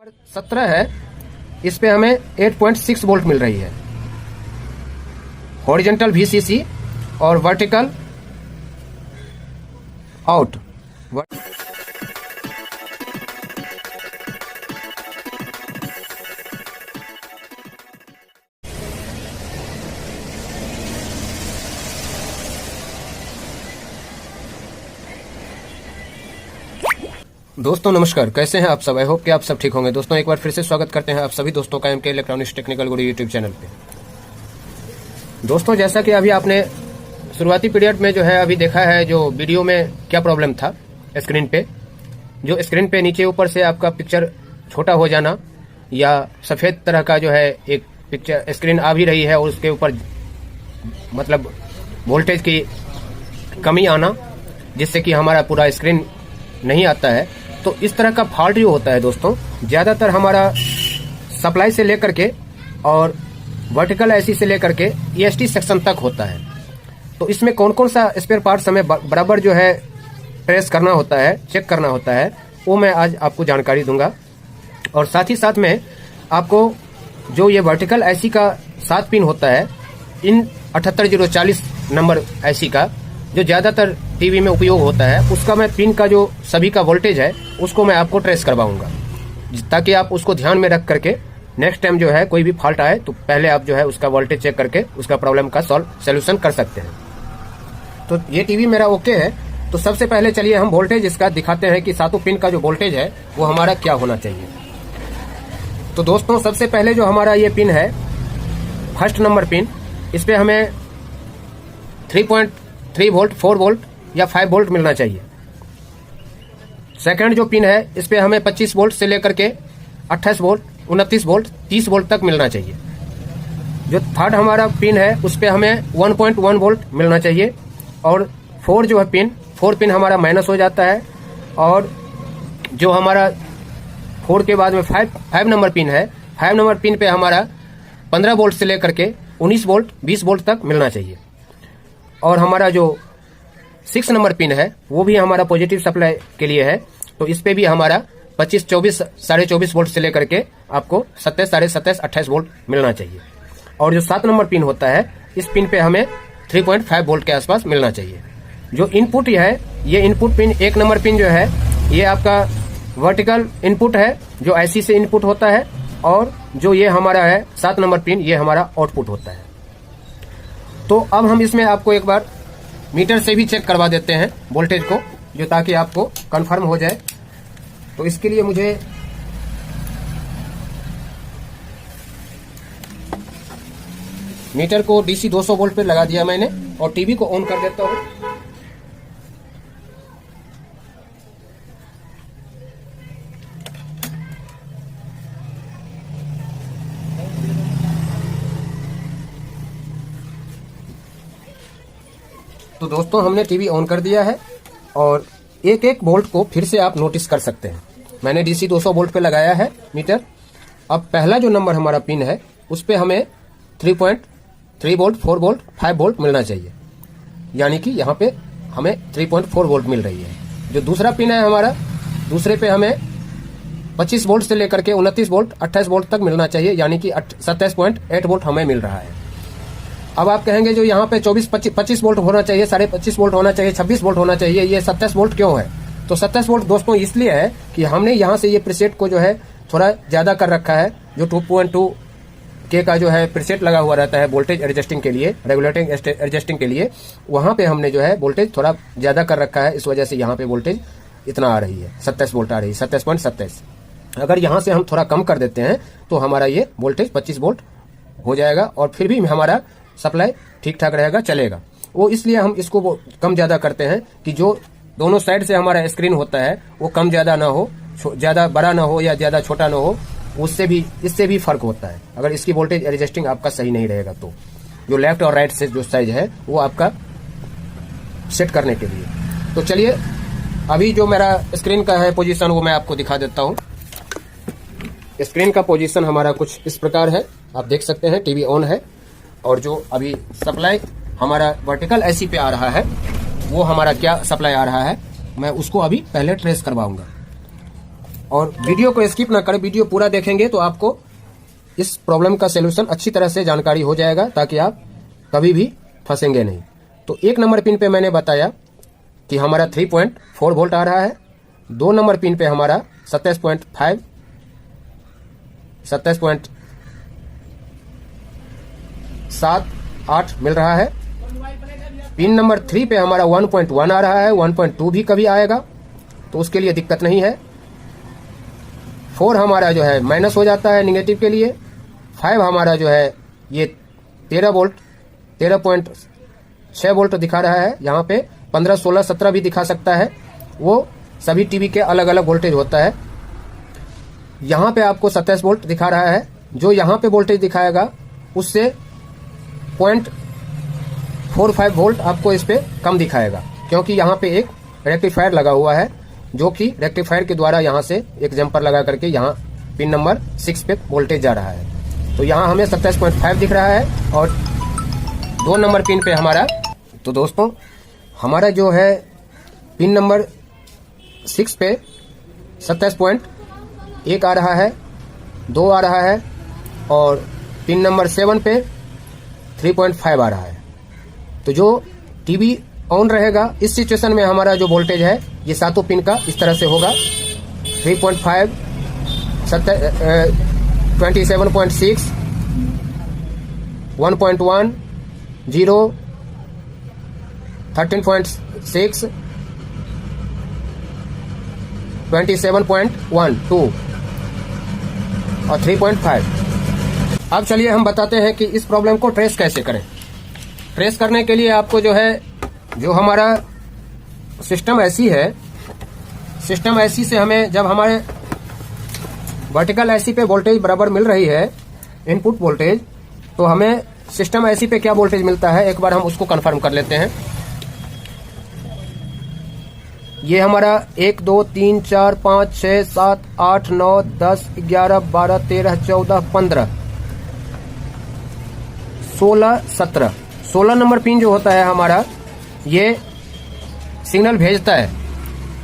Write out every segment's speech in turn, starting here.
17 है, इस पे हमें 8.6 वोल्ट मिल रही है हॉरिजेंटल VCC और वर्टिकल आउट। दोस्तों नमस्कार, कैसे हैं आप सब? आई होप कि आप सब ठीक होंगे। दोस्तों एक बार फिर से स्वागत करते हैं आप सभी दोस्तों का MK इलेक्ट्रॉनिक्स टेक्निकल गुरु यूट्यूब चैनल पे। दोस्तों जैसा कि अभी आपने शुरुआती पीरियड में जो है अभी देखा है जो वीडियो में क्या प्रॉब्लम था स्क्रीन पे, जो स्क्रीन पे नीचे ऊपर से आपका पिक्चर छोटा हो जाना या सफ़ेद तरह का जो है एक पिक्चर स्क्रीन आ भी रही है और उसके ऊपर मतलब वोल्टेज की कमी आना, जिससे कि हमारा पूरा स्क्रीन नहीं आता है। तो इस तरह का फॉल्ट जो होता है दोस्तों, ज़्यादातर हमारा सप्लाई से लेकर के और वर्टिकल IC से लेकर के EST सेक्शन तक होता है। तो इसमें कौन कौन सा स्पेयर पार्ट्स हमें बराबर जो है ट्रेस करना होता है, चेक करना होता है, वो मैं आज आपको जानकारी दूंगा। और साथ ही साथ में आपको जो ये वर्टिकल IC का 7 पिन होता है, इन 78040 नंबर IC का जो ज़्यादातर टीवी में उपयोग होता है, उसका मैं पिन का जो सभी का वोल्टेज है उसको मैं आपको ट्रेस करवाऊंगा, ताकि आप उसको ध्यान में रख करके नेक्स्ट टाइम जो है कोई भी फॉल्ट आए तो पहले आप जो है उसका वोल्टेज चेक करके उसका प्रॉब्लम का सोल्यूशन कर सकते हैं। तो ये टीवी मेरा ओके है। तो सबसे पहले चलिए हम वोल्टेज इसका दिखाते हैं कि सातों पिन का जो वोल्टेज है वो हमारा क्या होना चाहिए। तो दोस्तों सबसे पहले जो हमारा ये पिन है, फर्स्ट नंबर पिन, इस पे हमें 3.3 वोल्ट, 4 वोल्ट या 5 वोल्ट मिलना चाहिए। सेकंड जो पिन है, इस पे हमें 25 वोल्ट से लेकर के 28 वोल्ट, 29 वोल्ट, 30 वोल्ट तक मिलना चाहिए। जो थर्ड हमारा पिन है, उस पे हमें 1.1 वोल्ट मिलना चाहिए। और 4 जो है पिन, 4 पिन हमारा माइनस हो जाता है। और जो हमारा 4 के बाद में 5 नंबर पिन है, 5 नंबर पिन पे हमारा 15 वोल्ट से लेकर के 19 वोल्ट, 20 वोल्ट तक मिलना चाहिए। और हमारा जो 6 नंबर पिन है वो भी हमारा पॉजिटिव सप्लाई के लिए है। तो इस पे भी हमारा 25, 24, 24.5 वोल्ट से लेकर के आपको 27, 27.5, 28 वोल्ट मिलना चाहिए। और जो 7 नंबर पिन होता है, इस पिन पे हमें 3.5 वोल्ट के आसपास मिलना चाहिए। जो इनपुट है, ये इनपुट पिन 1 नंबर पिन जो है ये आपका वर्टिकल इनपुट है जो IC से इनपुट होता है। और जो ये हमारा है 7 नंबर पिन, ये हमारा आउटपुट होता है। तो अब हम इसमें आपको एक बार मीटर से भी चेक करवा देते हैं वोल्टेज को, जो ताकि आपको कंफर्म हो जाए। तो इसके लिए मुझे मीटर को DC 200 वोल्ट पे लगा दिया मैंने और टीवी को ऑन कर देता हूं। तो दोस्तों हमने टीवी ऑन कर दिया है और एक एक वोल्ट को फिर से आप नोटिस कर सकते हैं। मैंने DC 200 वोल्ट पे लगाया है मीटर। अब पहला जो नंबर हमारा पिन है उस पे हमें 3.3 वोल्ट, 4 वोल्ट, 5 वोल्ट मिलना चाहिए, यानी कि यहाँ पे हमें 3.4 वोल्ट मिल रही है। जो दूसरा पिन है हमारा, दूसरे पे हमें 25 वोल्ट से लेकर के 29 वोल्ट, 28 वोल्ट तक मिलना चाहिए, यानी कि 27.8 वोल्ट हमें मिल रहा है। अब आप कहेंगे जो यहाँ पे 25 वोल्ट होना चाहिए, 25.5 वोल्ट होना चाहिए, 26 वोल्ट होना चाहिए, ये 27 वोल्ट क्यों है? तो 27 वोल्ट दोस्तों इसलिए है कि हमने यहाँ से ये प्रीसेट को जो है थोड़ा ज्यादा कर रखा है। जो 2.2 के का जो है प्रीसेट लगा हुआ रहता है वोल्टेज एडजस्टिंग के लिए, रेगुलेटिंग एडजस्टिंग के लिए, वहां पे हमने जो है वोल्टेज थोड़ा ज्यादा कर रखा है। इस वजह से यहाँ पे वोल्टेज इतना आ रही है, 27 वोल्ट आ रही है, 27.27। अगर यहाँ से हम थोड़ा कम कर देते हैं तो हमारा ये वोल्टेज 25 वोल्ट हो जाएगा और फिर भी हमारा सप्लाई ठीक ठाक रहेगा, चलेगा। वो इसलिए हम इसको कम ज्यादा करते हैं कि जो दोनों साइड से हमारा स्क्रीन होता है वो कम ज्यादा ना हो, ज्यादा बड़ा ना हो या ज्यादा छोटा ना हो, इससे भी फर्क होता है। अगर इसकी वोल्टेज एडजस्टिंग आपका सही नहीं रहेगा तो जो लेफ्ट और राइट से जो साइज है वो आपका सेट करने के लिए। तो चलिए अभी जो मेरा स्क्रीन का है पोजीशन वो मैं आपको दिखा देता हूँ। स्क्रीन का पोजीशन हमारा कुछ इस प्रकार है, आप देख सकते हैं। टीवी ऑन है और जो अभी सप्लाई हमारा वर्टिकल IC पे आ रहा है वो हमारा क्या सप्लाई आ रहा है, मैं उसको अभी पहले ट्रेस करवाऊंगा। और वीडियो को स्किप ना करें, वीडियो पूरा देखेंगे तो आपको इस प्रॉब्लम का सलूशन अच्छी तरह से जानकारी हो जाएगा, ताकि आप कभी भी फंसेंगे नहीं। तो 1 नंबर पिन पे मैंने बताया कि हमारा 3.4 वोल्ट आ रहा है। 2 नंबर पिन पे हमारा 27.8 मिल रहा है। पिन नंबर 3 पे हमारा 1.1 आ रहा है, 1.2 भी कभी आएगा, तो उसके लिए दिक्कत नहीं है। 4 हमारा जो है माइनस हो जाता है निगेटिव के लिए। 5 हमारा जो है ये 13.6 वोल्ट दिखा रहा है। यहाँ पे 15, 16, 17 भी दिखा सकता है, वो सभी टीवी के अलग अलग वोल्टेज होता है। यहाँ पे आपको 27 वोल्ट दिखा रहा है। जो यहाँ पे वोल्टेज दिखाएगा उससे 0.45 वोल्ट आपको इस पे कम दिखाएगा, क्योंकि यहाँ पे एक रेक्टिफायर लगा हुआ है, जो कि रेक्टिफायर के द्वारा यहाँ से एक जंपर लगा करके यहाँ पिन नंबर 6 पे वोल्टेज जा रहा है। तो यहाँ हमें 27.5 दिख रहा है। और 2 नंबर पिन पे हमारा, तो दोस्तों हमारा जो है पिन नंबर 6 पे 27.1 आ रहा है, 2 आ रहा है, और पिन नंबर 7 पे 3.5 आ रहा है। तो जो टीवी ऑन रहेगा इस सिचुएशन में हमारा जो वोल्टेज है ये सातों पिन का इस तरह से होगा। 3.5, 27.6, 1.1, 0, 13.6, 27.1, 2 और 3.5। अब चलिए हम बताते हैं कि इस प्रॉब्लम को ट्रेस कैसे करें। ट्रेस करने के लिए आपको जो है, जो हमारा सिस्टम ऐसी है, सिस्टम ऐसी से हमें जब हमारे वर्टिकल ऐसी पे वोल्टेज बराबर मिल रही है, इनपुट वोल्टेज, तो हमें सिस्टम ऐसी पे क्या वोल्टेज मिलता है एक बार हम उसको कंफर्म कर लेते हैं। ये हमारा 1, 2, 3, 4, 5, 6, 7, 8, 9, 10, 11, 12, 13, 14, 15, 16, 17, 16 नंबर पिन जो होता है हमारा, ये सिग्नल भेजता है,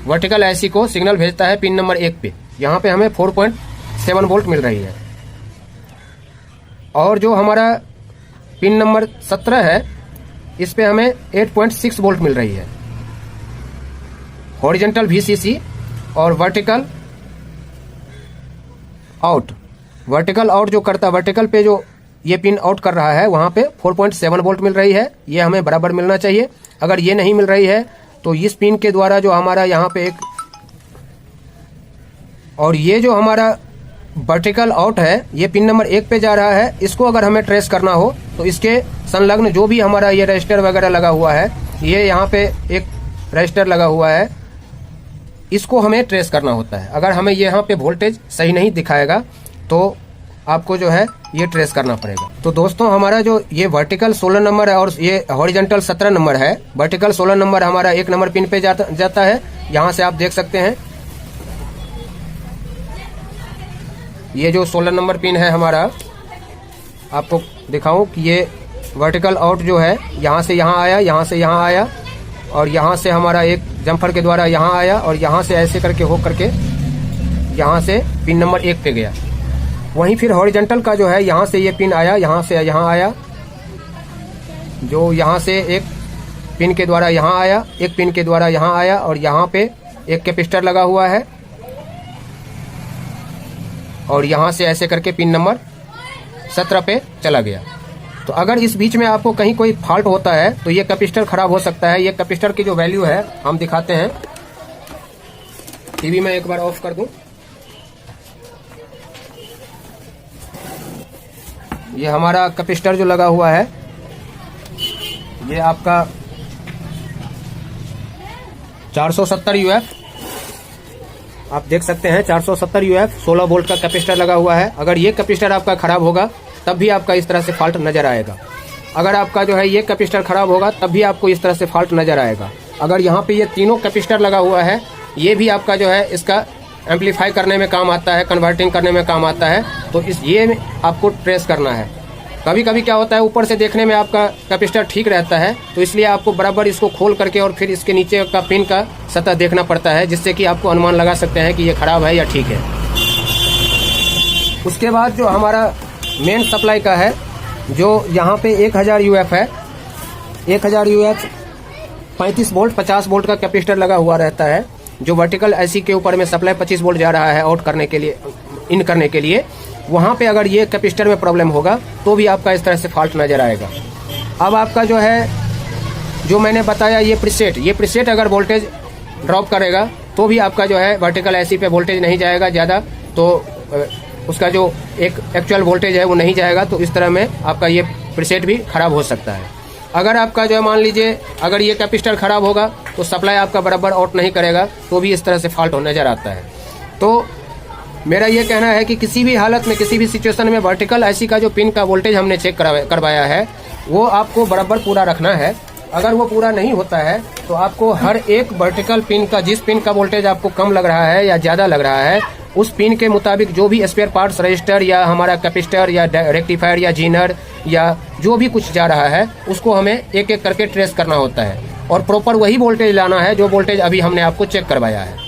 वर्टिकल ऐसी को सिग्नल भेजता है पिन नंबर 1 पे। यहाँ पे हमें 4.7 वोल्ट मिल रही है। और जो हमारा पिन नंबर 17 है, इस पे हमें 8.6 वोल्ट मिल रही है। हॉरिजॉन्टल VCC और वर्टिकल आउट, वर्टिकल आउट जो करता है, वर्टिकल पे जो ये पिन आउट कर रहा है वहां पे 4.7 वोल्ट मिल रही है। ये हमें बराबर मिलना चाहिए। अगर ये नहीं मिल रही है तो इस पिन के द्वारा जो हमारा यहाँ पे एक, और ये जो हमारा वर्टिकल आउट है ये पिन नंबर 1 पे जा रहा है। इसको अगर हमें ट्रेस करना हो तो इसके संलग्न जो भी हमारा ये रजिस्टर वगैरह लगा हुआ है, ये यहाँ पे एक रजिस्टर लगा हुआ है, इसको हमें ट्रेस करना होता है। अगर हमें यहाँ पे वोल्टेज सही नहीं दिखाएगा तो आपको जो है ये ट्रेस करना पड़ेगा। तो दोस्तों हमारा जो ये वर्टिकल 16 नंबर है और ये हॉरिजॉन्टल 17 नंबर है। वर्टिकल 16 नंबर हमारा 1 नंबर पिन पे जाता है। यहाँ से आप देख सकते हैं ये जो 16 नंबर पिन है हमारा, आपको दिखाऊं कि ये वर्टिकल आउट जो है यहाँ से यहाँ आया, यहाँ से यहाँ आया, और यहाँ से हमारा एक जम्पर के द्वारा यहाँ आया, और यहाँ से ऐसे करके हो करके यहाँ से पिन नंबर 1 पे गया। वहीं फिर हॉरिजॉन्टल का जो है यहाँ से ये पिन आया, यहाँ से यहाँ आया, जो यहाँ से एक पिन के द्वारा यहाँ आया, एक पिन के द्वारा यहाँ आया, और यहाँ पे एक कैपेसिटर लगा हुआ है, और यहाँ से ऐसे करके पिन नंबर 17 पे चला गया। तो अगर इस बीच में आपको कहीं कोई फॉल्ट होता है तो ये कैपेसिटर खराब हो सकता है। ये कैपेसिटर की जो वैल्यू है हम दिखाते हैं। टीवी में एक बार ऑफ कर दूं। ये हमारा कैपेसिटर जो लगा हुआ है ये आपका 470 UF, आप देख सकते हैं 470 UF 16 वोल्ट का कैपेसिटर लगा हुआ है। अगर ये कैपेसिटर आपका खराब होगा तब भी आपका इस तरह से फॉल्ट नजर आएगा। अगर आपका जो है ये कैपेसिटर खराब होगा तब भी आपको इस तरह से फॉल्ट नजर आएगा। अगर यहाँ पे ये तीनों कैपेसिटर लगा हुआ है, ये भी आपका जो है इसका एम्पलीफाई करने में काम आता है, कन्वर्टिंग करने में काम आता है। तो ये आपको ट्रेस करना है। कभी कभी क्या होता है, ऊपर से देखने में आपका कैपेसिटर ठीक रहता है, तो इसलिए आपको बराबर इसको खोल करके और फिर इसके नीचे का पिन का सतह देखना पड़ता है, जिससे कि आपको अनुमान लगा सकते हैं कि ये खराब है या ठीक है। उसके बाद जो हमारा मेन सप्लाई का है, जो यहाँ पे 1000 UF है, 1000 UF 35 वोल्ट 50 वोल्ट का कैपेसिटर लगा हुआ रहता है, जो वर्टिकल IC के ऊपर में सप्लाई 25 वोल्ट जा रहा है आउट करने के लिए, इन करने के लिए। वहाँ पे अगर ये कैपेसिटर में प्रॉब्लम होगा तो भी आपका इस तरह से फॉल्ट नज़र आएगा। अब आपका जो है, जो मैंने बताया ये प्रीसेट अगर वोल्टेज ड्रॉप करेगा तो भी आपका जो है वर्टिकल IC पे वोल्टेज नहीं जाएगा ज़्यादा, तो उसका जो एक एक्चुअल वोल्टेज है वो नहीं जाएगा, तो इस तरह में आपका ये प्रीसेट भी खराब हो सकता है। अगर आपका जो है मान लीजिए अगर ये कैपेसिटर खराब होगा तो सप्लाई आपका बराबर आउट नहीं करेगा, तो भी इस तरह से फॉल्ट नज़र आता है। तो मेरा ये कहना है कि किसी भी हालत में, किसी भी सिचुएशन में वर्टिकल IC का जो पिन का वोल्टेज हमने चेक करवाया है वो आपको बराबर पूरा रखना है। अगर वो पूरा नहीं होता है तो आपको हर एक वर्टिकल पिन का, जिस पिन का वोल्टेज आपको कम लग रहा है या ज़्यादा लग रहा है, उस पिन के मुताबिक जो भी स्पेयर पार्ट्स, रजिस्टर या हमारा कैपेसिटर या रेक्टिफायर या जीनर या जो भी कुछ जा रहा है, उसको हमें एक एक करके ट्रेस करना होता है और प्रॉपर वही वोल्टेज लाना है जो वोल्टेज अभी हमने आपको चेक करवाया है।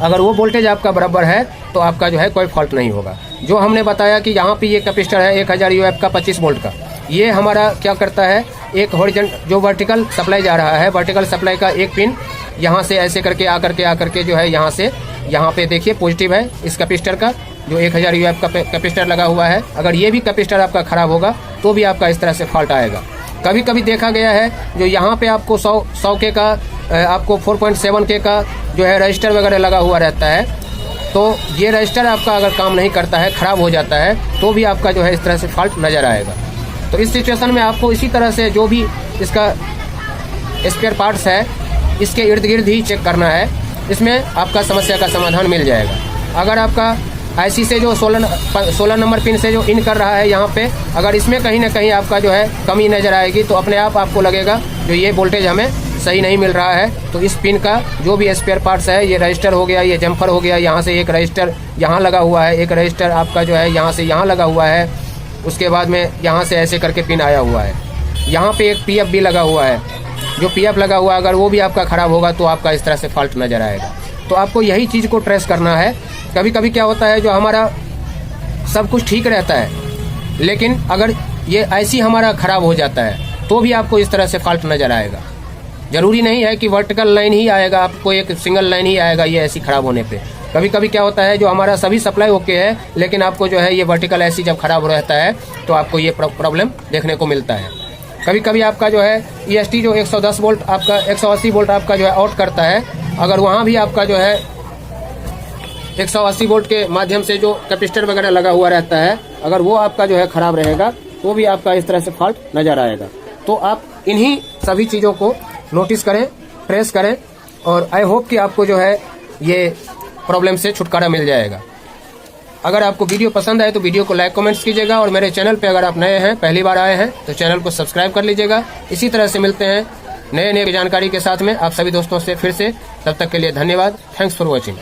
अगर वो वोल्टेज आपका बराबर है तो आपका जो है कोई फॉल्ट नहीं होगा। जो हमने बताया कि यहाँ पे ये कैपेसिटर है 1000 UF का 25 वोल्ट का, ये हमारा क्या करता है, एक हॉरिजॉन्टल जो वर्टिकल सप्लाई जा रहा है, वर्टिकल सप्लाई का एक पिन यहाँ से ऐसे करके आकर के जो है यहाँ से यहाँ पे देखिए पॉजिटिव है इस कैपेसिटर का, जो 1000 UF का कैपेसिटर लगा हुआ है। अगर ये भी कैपेसिटर आपका खराब होगा तो भी आपका इस तरह से फॉल्ट आएगा। कभी कभी देखा गया है जो यहाँ पे आपको 100 के का, आपको 4.7 के का जो है रजिस्टर वगैरह लगा हुआ रहता है, तो ये रजिस्टर आपका अगर काम नहीं करता है, ख़राब हो जाता है, तो भी आपका जो है इस तरह से फॉल्ट नज़र आएगा। तो इस सिचुएशन में आपको इसी तरह से जो भी इसका स्पेयर पार्ट्स है इसके इर्द गिर्द ही चेक करना है, इसमें आपका समस्या का समाधान मिल जाएगा। अगर आपका IC से जो 16 नंबर पिन से जो इन कर रहा है यहाँ पे, अगर इसमें कहीं ना कहीं आपका जो है कमी नज़र आएगी तो अपने आप आपको लगेगा जो ये वोल्टेज हमें सही नहीं मिल रहा है। तो इस पिन का जो भी स्पेयर पार्ट्स है, ये रजिस्टर हो गया, ये जम्फर हो गया, यहाँ से एक रजिस्टर यहाँ लगा हुआ है, एक रजिस्टर आपका जो है यहाँ से यहाँ लगा हुआ है, उसके बाद में यहाँ से ऐसे करके पिन आया हुआ है, यहाँ पे एक PF भी लगा हुआ है, जो PF लगा हुआ है अगर वो भी आपका ख़राब होगा तो आपका इस तरह से फॉल्ट नज़र आएगा। तो आपको यही चीज़ को ट्रेस करना है। कभी कभी क्या होता है, जो हमारा सब कुछ ठीक रहता है लेकिन अगर ये IC हमारा ख़राब हो जाता है तो भी आपको इस तरह से फॉल्ट नज़र आएगा। ज़रूरी नहीं है कि वर्टिकल लाइन ही आएगा, आपको एक सिंगल लाइन ही आएगा ये IC ख़राब होने पे। कभी कभी क्या होता है, जो हमारा सभी सप्लाई ओके है लेकिन आपको जो है ये वर्टिकल IC जब ख़राब रहता है तो आपको ये प्रॉब्लम देखने को मिलता है। कभी कभी आपका जो है EST जो 110 वोल्ट आपका 180 वोल्ट आपका जो है आउट करता है, अगर वहाँ भी आपका जो है 180 वोल्ट के माध्यम से जो कैपेसिटर वगैरह लगा हुआ रहता है, अगर वो आपका जो है ख़राब रहेगा तो भी आपका इस तरह से फॉल्ट नज़र आएगा। तो आप इन्हीं सभी चीज़ों को नोटिस करें, ट्रेस करें, और आई होप कि आपको जो है ये प्रॉब्लम से छुटकारा मिल जाएगा। अगर आपको वीडियो पसंद आए तो वीडियो को लाइक कमेंट्स कीजिएगा, और मेरे चैनल पे अगर आप नए हैं, पहली बार आए हैं, तो चैनल को सब्सक्राइब कर लीजिएगा। इसी तरह से मिलते हैं नए जानकारी के साथ में आप सभी दोस्तों से फिर से। तब तक के लिए धन्यवाद। Thanks for watching.